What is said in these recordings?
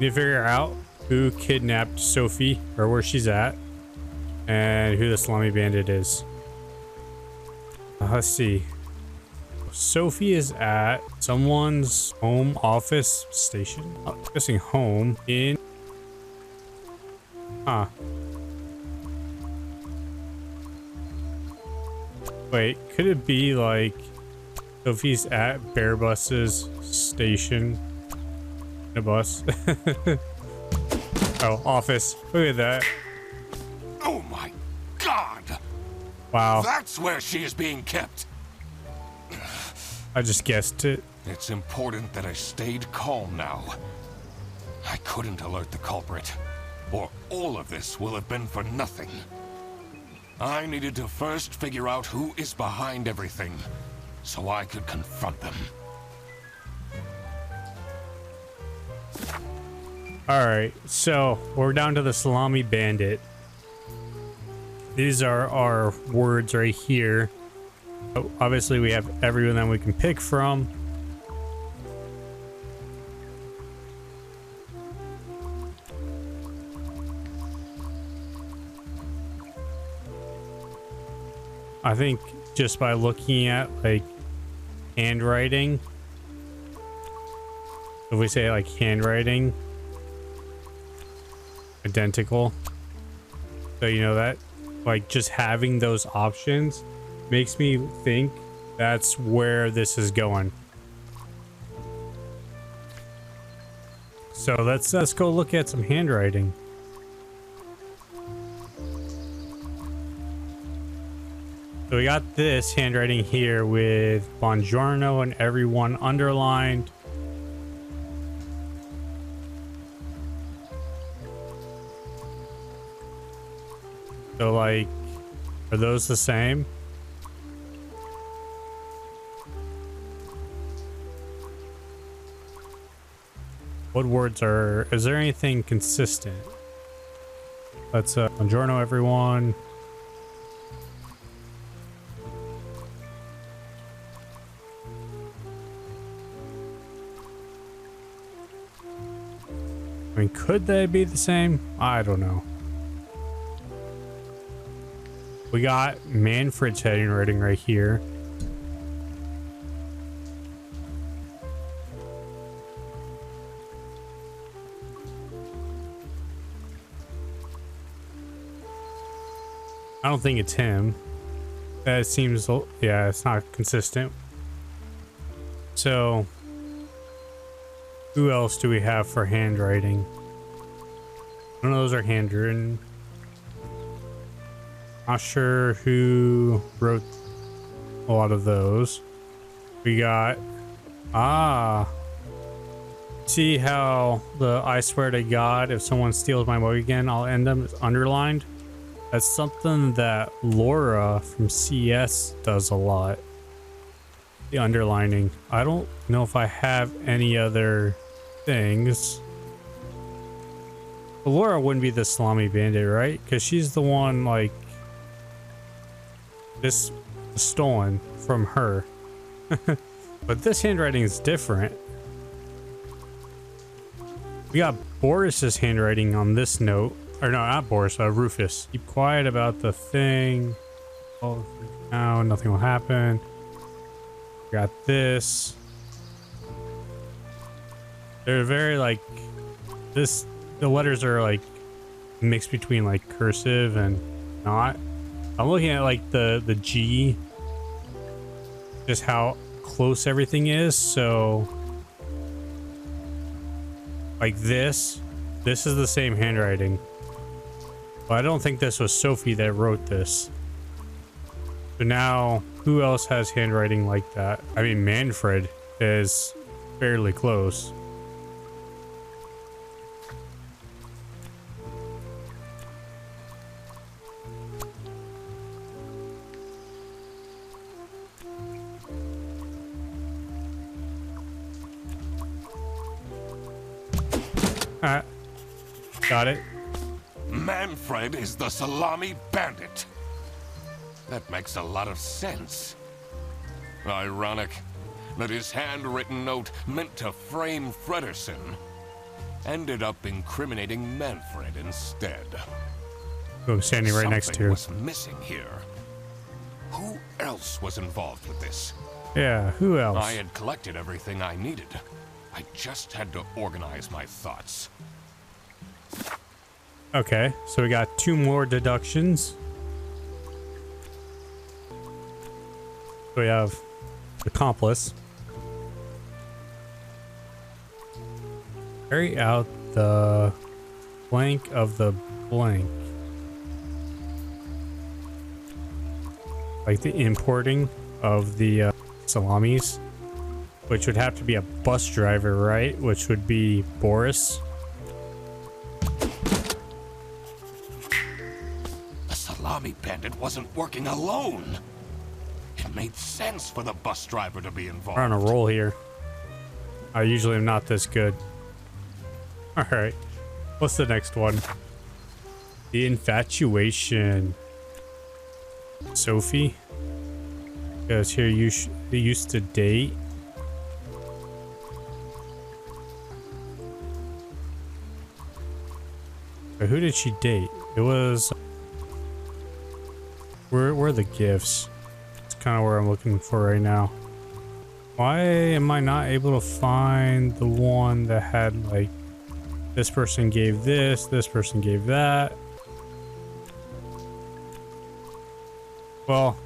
Need to figure out who kidnapped Sophie or where she's at and who the Salami Bandit is. Let's see. Sophie is at someone's home office station. I'm guessing home in... Huh. Wait, could it be like Sophie's at Bearbus's station? A bus. Oh, office. Look at that. Oh my God! Wow. That's where she is being kept. I just guessed it. It's important that I stayed calm now. I couldn't alert the culprit, or all of this will have been for nothing. I needed to first figure out who is behind everything, so I could confront them. Alright, so we're down to the Salami Bandit. These are our words right here. Obviously, we have everyone that we can pick from. I think just by looking at like handwriting, if we say like handwriting, identical, so you know that like just having those options makes me think that's where this is going. So let's go look at some handwriting. So we got this handwriting here with Buongiorno and everyone underlined. So like, are those the same? What words are, is there anything consistent? Let's Buongiorno everyone. I mean, could they be the same? I don't know. We got Manfred's handwriting right here. I don't think it's him. That seems, yeah, it's not consistent. So, who else do we have for handwriting? None of those are handwritten. Not sure who wrote a lot of those. We got, see how the I swear to God, if someone steals my mug again, I'll end them is underlined. That's something that Laura from CS does a lot. The underlining. I don't know if I have any other things. But Laura wouldn't be the Salami Bandit, right? Because she's the one, like, this was stolen from her. But this handwriting is different. We got Boris's handwriting on this note. Or no, not Boris, Rufus. Keep quiet about the thing. Oh, now nothing will happen. Got this. They're very like this. The letters are like mixed between like cursive and not. I'm looking at like the G, just how close everything is. So like this is the same handwriting. But I don't think this was Sophie that wrote this. So now, who else has handwriting like that? I mean, Manfred is fairly close. Alright. Got it. Manfred is the Salami Bandit. That makes a lot of sense. Ironic that his handwritten note meant to frame Fredersen. ended up incriminating Manfred instead. Who I'm standing right next Something to. was missing here. Who else was involved with this? Yeah, who else? I had collected everything I needed. I just had to organize my thoughts. Okay, so we got 2 more deductions. We have Accomplice. Carry out the blank of the blank. Like the importing of the salamis, which would have to be a bus driver, right? Which would be Boris. The Salami Bandit wasn't working alone. It made sense for the bus driver to be involved. We're on a roll here. I usually am not this good. Alright. What's the next one? The infatuation. Sophie? Because here they used to date. But who did she date? It was... Where are the gifts? It's kind of where I'm looking for right now. Why am I not able to find the one that had, like, this person gave this person gave that? Well,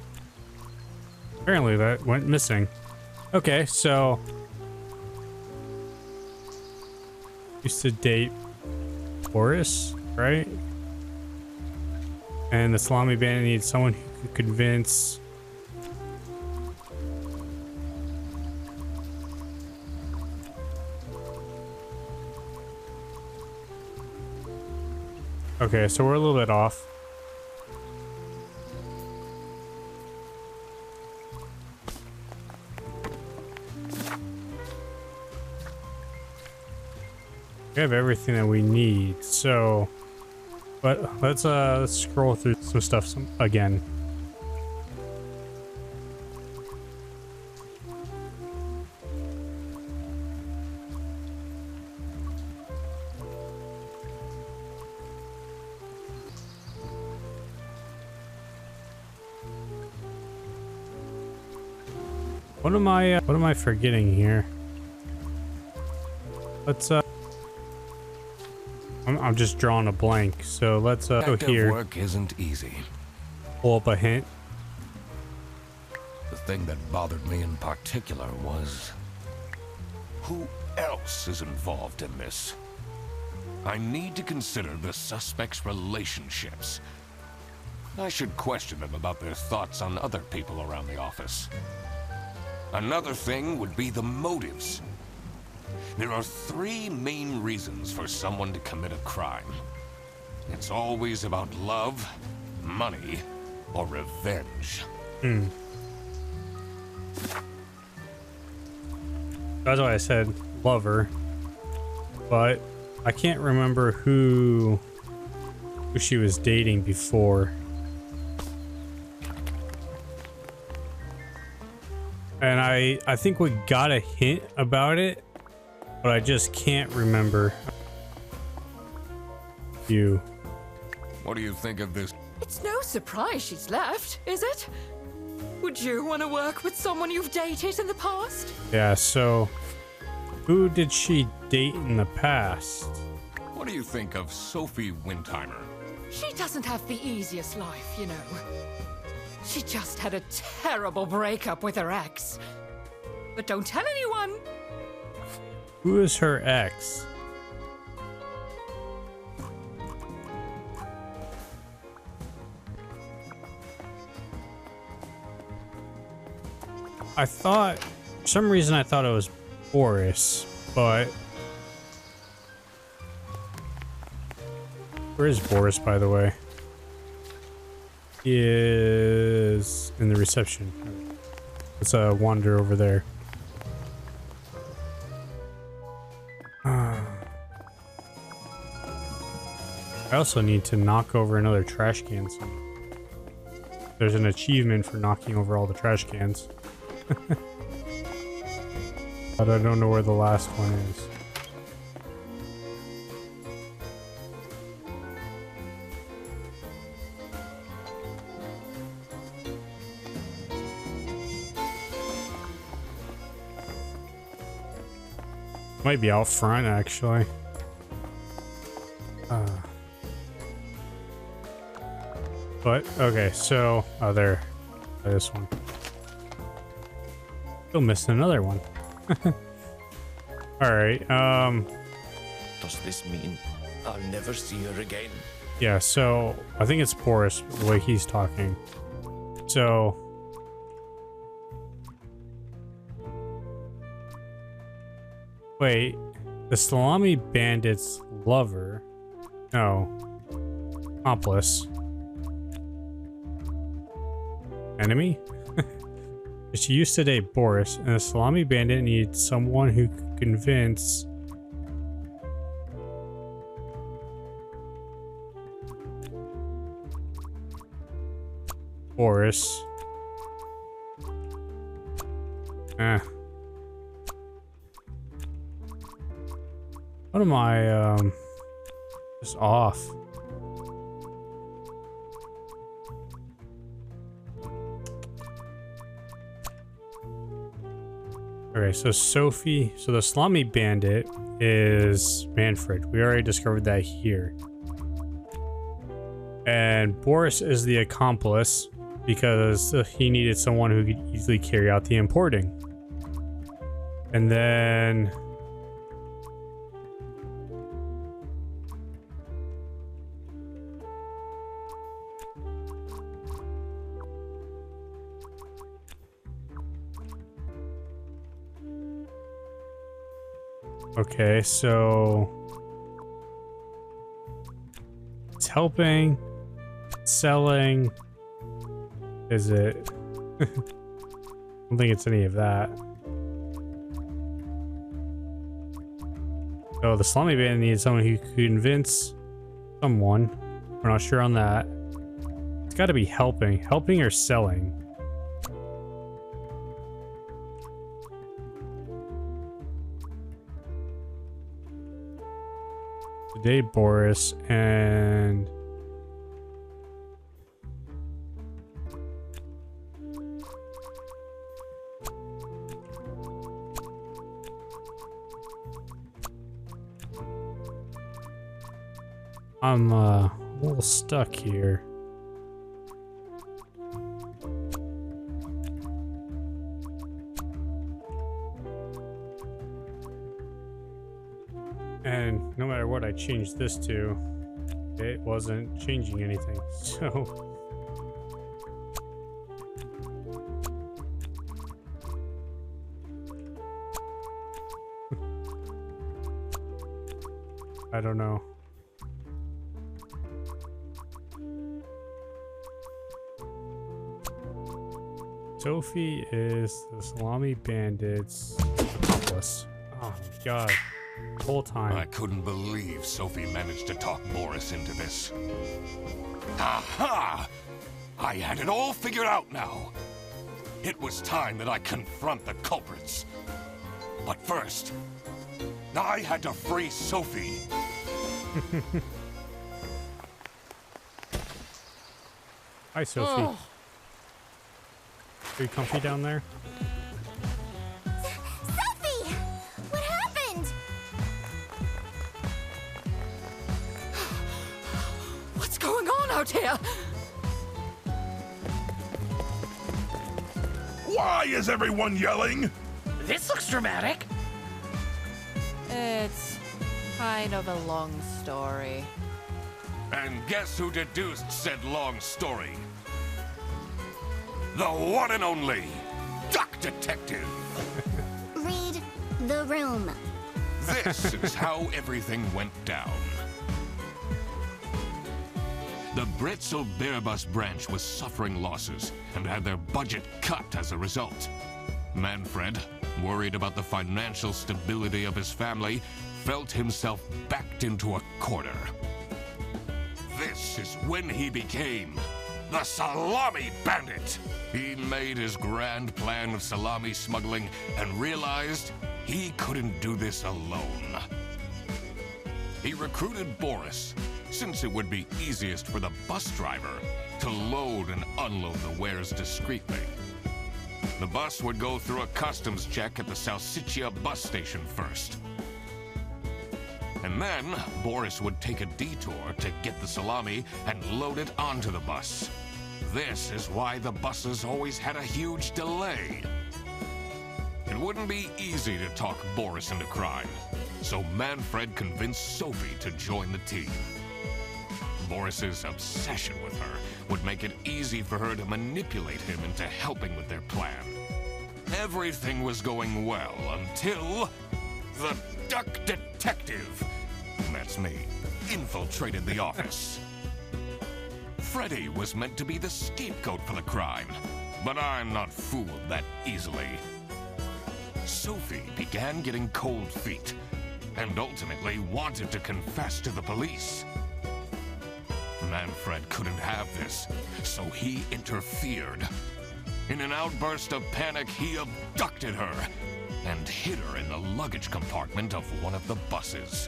apparently that went missing. Okay, so... Used to date Boris, right? And the Salami Bandit needs someone who could convince... Okay, so we're a little bit off. We have everything that we need, so... But let's scroll through some stuff again. What am I forgetting here? Let's I'm just drawing a blank, so let's go here. Work isn't easy. Pull up a hint. The thing that bothered me in particular was... who else is involved in this? I need to consider the suspect's relationships. I should question them about their thoughts on other people around the office. Another thing would be the motives. There are 3 main reasons for someone to commit a crime. It's always about love, money, or revenge. That's why I said lover. But I can't remember who she was dating before. And I think we got a hint about it, but I just can't remember. You. What do you think of this? It's no surprise she's left, is it? Would you want to work with someone you've dated in the past? Yeah, so who did she date in the past? What do you think of Sophie Windheimer? She doesn't have the easiest life, you know. She just had a terrible breakup with her ex. But don't tell anyone. Who is her ex? I thought, for some reason I thought it was Boris, but... Where is Boris, by the way? He is in the reception. Let's wander over there. I also need to knock over another trash can. There's an achievement for knocking over all the trash cans. But I don't know where the last one is. Might be out front, actually. But, okay, so... Oh, there. This one. Still missing another one. Alright, Does this mean I'll never see her again? yeah, so... I think it's Boris, the way he's talking. So... Wait, the Salami Bandit's lover... No. Accomplice. Enemy? She used to date Boris, and the Salami Bandit needs someone who could convince... Boris. What am I, just off? Okay, so Sophie, so the Salami Bandit is Manfred. We already discovered that here. And Boris is the accomplice because he needed someone who could easily carry out the importing. And then... Okay, so... It's helping, selling, is it? I don't think it's any of that. So the Salami Bandit needs someone who could convince someone. We're not sure on that. It's got to be helping or selling. Today, Boris and I'm a little stuck here. And no matter what I changed this to, it wasn't changing anything. So I don't know. Sophie is the Salami Bandit's accomplice. Oh my god. The whole time. I couldn't believe Sophie managed to talk Boris into this. Aha! I had it all figured out now. It was time that I confront the culprits. But first, I had to free Sophie. Hi, Sophie. Oh. Are you comfy down there? Sophie! What happened? What's going on out here? Why is everyone yelling? This looks dramatic. It's kind of a long story. And guess who deduced said long story? The one and only Duck Detective. Read the room. This is how everything went down. The Bretzel Bearbus branch was suffering losses and had their budget cut as a result. Manfred, worried about the financial stability of his family, felt himself backed into a corner. This is when he became the Salami Bandit. He made his grand plan of salami smuggling and realized he couldn't do this alone. He recruited Boris, since it would be easiest for the bus driver to load and unload the wares discreetly. The bus would go through a customs check at the Salsiccia bus station first. And then Boris would take a detour to get the salami and load it onto the bus. This is why the buses always had a huge delay. It wouldn't be easy to talk Boris into crime, so Manfred convinced Sophie to join the team. Boris's obsession with her would make it easy for her to manipulate him into helping with their plan. Everything was going well until the Duck Detective, that's me, infiltrated the office. Freddy was meant to be the scapegoat for the crime, but I'm not fooled that easily. Sophie began getting cold feet and ultimately wanted to confess to the police. Manfred couldn't have this, so he interfered. In an outburst of panic, he abducted her and hid her in the luggage compartment of one of the buses.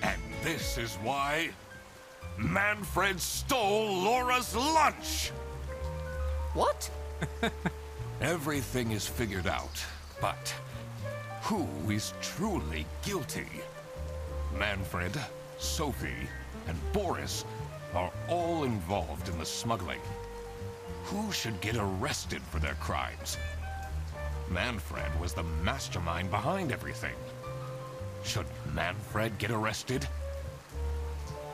And this is why Manfred stole Laura's lunch! What? Everything is figured out, but who is truly guilty? Manfred, Sophie, and Boris are all involved in the smuggling. Who should get arrested for their crimes? Manfred was the mastermind behind everything. Should Manfred get arrested?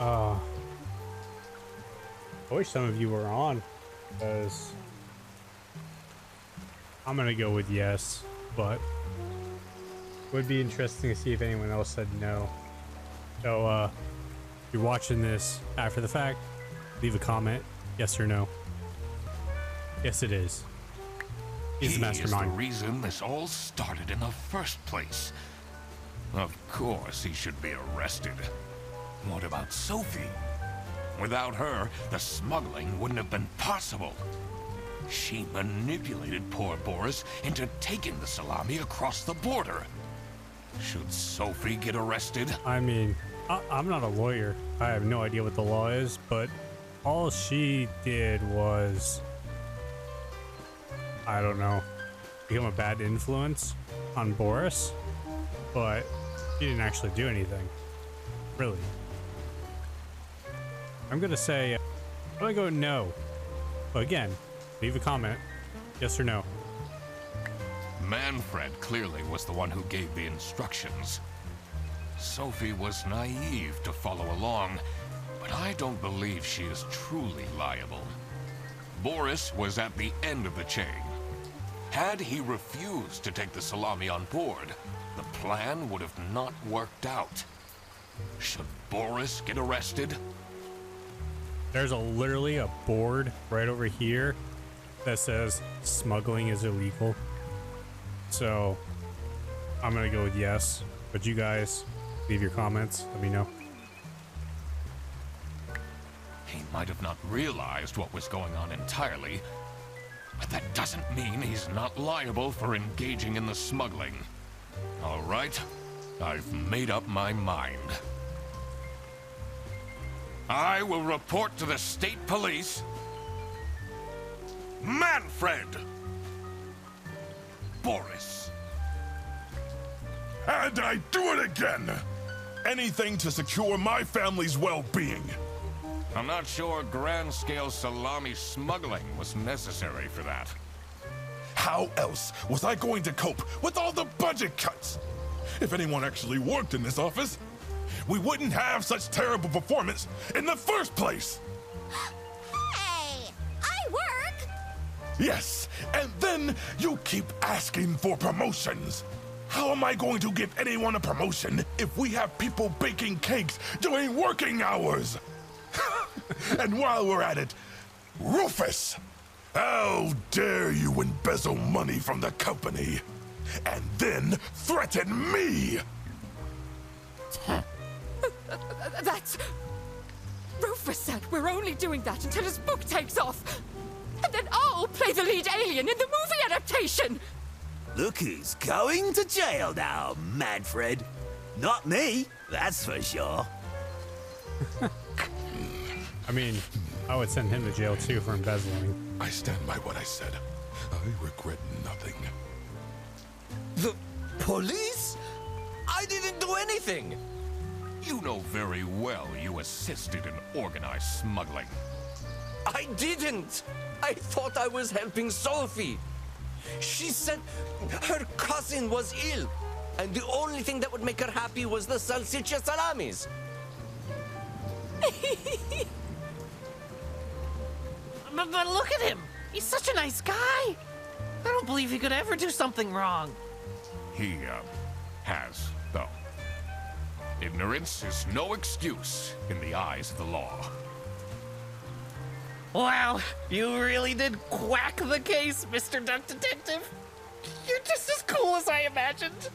I wish some of you were on, because I'm gonna go with yes, but it would be interesting to see if anyone else said no. So, if you're watching this after the fact, leave a comment, yes or no. Yes, it is. He's the mastermind. He is the reason this all started in the first place. Of course, he should be arrested. What about Sophie? Without her, the smuggling wouldn't have been possible. She manipulated poor Boris into taking the salami across the border. Should Sophie get arrested? I mean, I'm not a lawyer. I have no idea what the law is, but all she did was, I don't know, become a bad influence on Boris, but she didn't actually do anything. Really. I'm gonna say, I'm gonna go no. But again, leave a comment, yes or no. Manfred clearly was the one who gave the instructions. Sophie was naive to follow along, but I don't believe she is truly liable. Boris was at the end of the chain. Had he refused to take the salami on board, the plan would have not worked out. Should Boris get arrested? There's literally a board right over here that says smuggling is illegal. So I'm gonna go with yes, but you guys leave your comments, let me know. He might have not realized what was going on entirely, but that doesn't mean he's not liable for engaging in the smuggling. All right, I've made up my mind. I will report to the state police. Manfred! Boris. And I do it again! Anything to secure my family's well-being. I'm not sure grand-scale salami smuggling was necessary for that. How else was I going to cope with all the budget cuts? If anyone actually worked in this office, we wouldn't have such terrible performance in the first place! Hey! I work! Yes, and then you keep asking for promotions. How am I going to give anyone a promotion if we have people baking cakes during working hours? And while we're at it, Rufus! How dare you embezzle money from the company and then threaten me? That's... Rufus said we're only doing that until his book takes off. And then I'll play the lead alien in the movie adaptation. Look who's going to jail now, Manfred. Not me, that's for sure. I mean, I would send him to jail too for embezzling. I stand by what I said. I regret nothing. The police? I anything. You know very well you assisted in organized smuggling. I didn't. I thought I was helping Sophie. She said her cousin was ill, and the only thing that would make her happy was the salsiccia salamis. But look at him. He's such a nice guy. I don't believe he could ever do something wrong. He, has, though. Ignorance is no excuse in the eyes of the law. Wow, you really did quack the case, Mr. Duck Detective. You're just as cool as I imagined.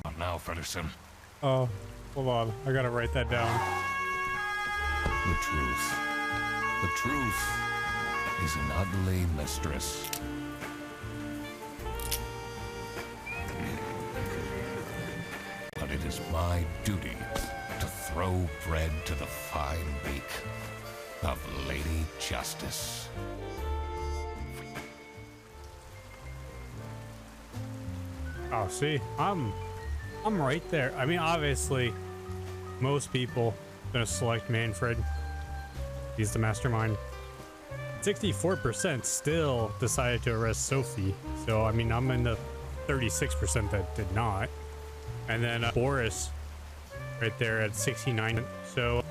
Not now, Fedderson. Oh, hold on. I gotta write that down. The truth. The truth is an ugly mistress. But it is my duty to throw bread to the fine beak of Lady Justice. Oh, see, I'm right there. I mean, obviously, most people gonna select Manfred. He's the mastermind. 64% still decided to arrest Sophie. So, I mean, I'm in the 36% that did not. And then Boris right there at 69. So,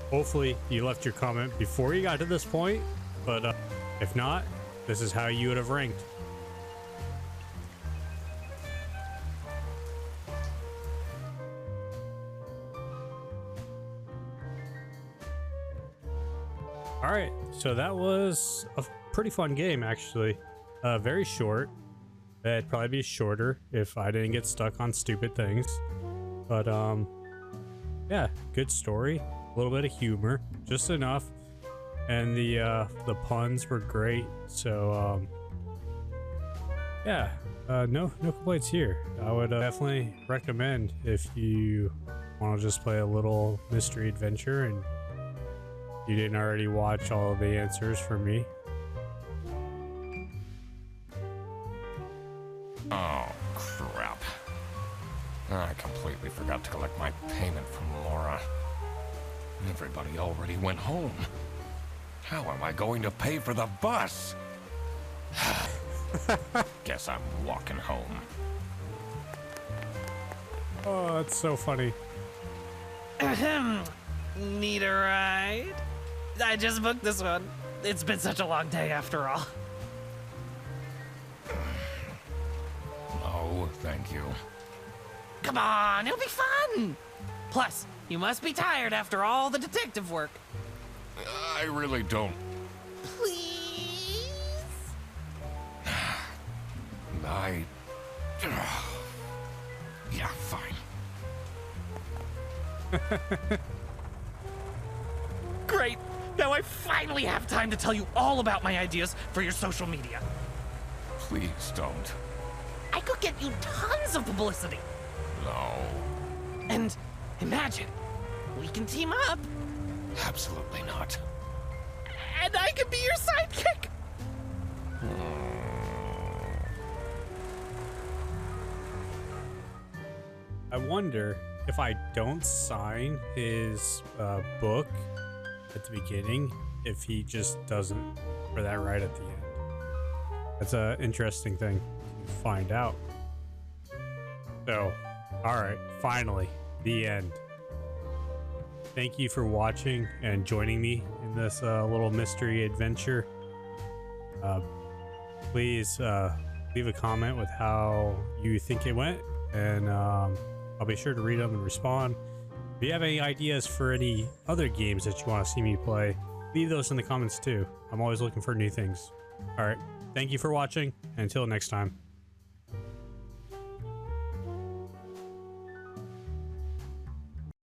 hopefully you left your comment before you got to this point. But if not, this is how you would have ranked. All right, so that was a pretty fun game, actually. Very short. It'd probably be shorter if I didn't get stuck on stupid things. But yeah, good story. A little bit of humor, just enough. And the puns were great. So yeah, no complaints here. I would definitely recommend if you want to just play a little mystery adventure and you didn't already watch all of the answers from me. Oh, crap. I completely forgot to collect my payment from Laura. Everybody already went home. How am I going to pay for the bus? Guess I'm walking home. Oh, that's so funny. Ahem. Need a ride? I just booked this one. It's been such a long day after all. No, thank you. Come on, it'll be fun. Plus, you must be tired after all the detective work. I really don't. Please? Yeah, fine. Great. Now I finally have time to tell you all about my ideas for your social media. Please don't. I could get you tons of publicity. No. And imagine, we can team up. Absolutely not. And I can be your sidekick. I wonder if I don't sign his book at the beginning, if he just doesn't for that right at the end. That's an interesting thing to find out. So, all right, finally, the end. Thank you for watching and joining me in this little mystery adventure. Please leave a comment with how you think it went, and I'll be sure to read them and respond. If you have any ideas for any other games that you want to see me play, leave those in the comments too. I'm always looking for new things. All right, thank you for watching, and until next time.